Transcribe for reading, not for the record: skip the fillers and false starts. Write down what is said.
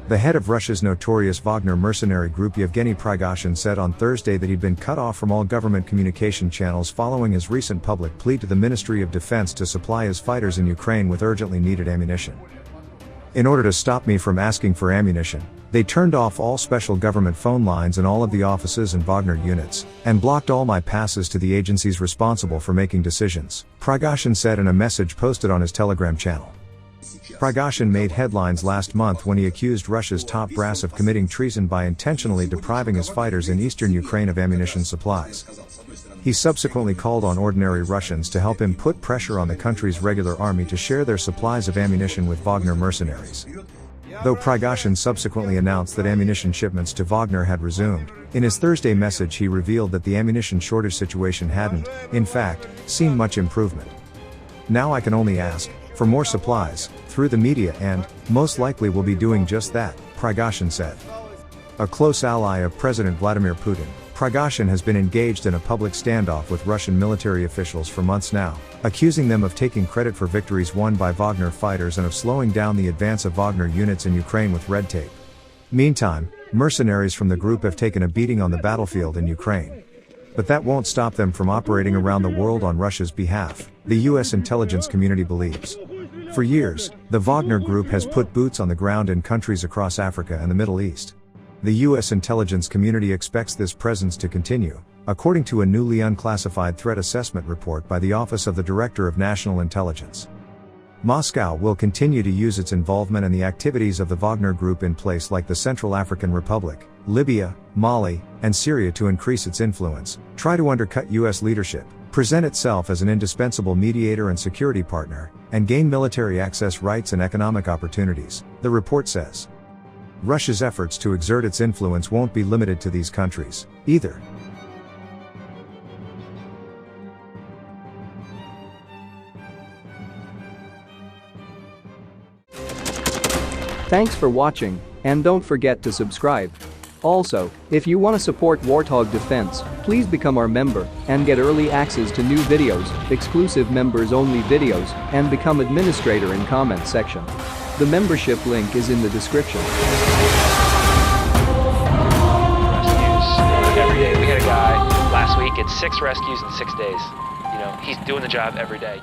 The head of Russia's notorious Wagner mercenary group Yevgeny Prigozhin said on Thursday that he'd been cut off from all government communication channels following his recent public plea to the Ministry of Defense to supply his fighters in Ukraine with urgently needed ammunition. In order to stop me from asking for ammunition, they turned off all special government phone lines in all of the offices and Wagner units, and blocked all my passes to the agencies responsible for making decisions, Prigozhin said in a message posted on his Telegram channel. Prigozhin made headlines last month when he accused Russia's top brass of committing treason by intentionally depriving his fighters in eastern Ukraine of ammunition supplies. He subsequently called on ordinary Russians to help him put pressure on the country's regular army to share their supplies of ammunition with Wagner mercenaries. Though Prigozhin subsequently announced that ammunition shipments to Wagner had resumed, in his Thursday message he revealed that the ammunition shortage situation hadn't, in fact, seen much improvement. Now I can only ask for more supplies through the media and, most likely will be doing just that, Prigozhin said. A close ally of President Vladimir Putin, Prigozhin has been engaged in a public standoff with Russian military officials for months now, accusing them of taking credit for victories won by Wagner fighters and of slowing down the advance of Wagner units in Ukraine with red tape. Meantime, mercenaries from the group have taken a beating on the battlefield in Ukraine. But that won't stop them from operating around the world on Russia's behalf, the US intelligence community believes. For years, the Wagner group has put boots on the ground in countries across Africa and the Middle East. The US intelligence community expects this presence to continue, according to a newly unclassified threat assessment report by the Office of the Director of National Intelligence. Moscow will continue to use its involvement in the activities of the Wagner group in places like the Central African Republic, Libya, Mali, and Syria to increase its influence, try to undercut US leadership, present itself as an indispensable mediator and security partner, and gain military access rights and economic opportunities, the report says. Russia's efforts to exert its influence won't be limited to these countries, either. Thanks for watching, and don't forget to subscribe. Also, if you want to support Warthog Defense, please become our member and get early access to new videos, exclusive members-only videos, and become administrator in comment section. The membership link is in the description. Rescues every day. We had a guy last week, it's 6 rescues in 6 days. He's doing the job every day.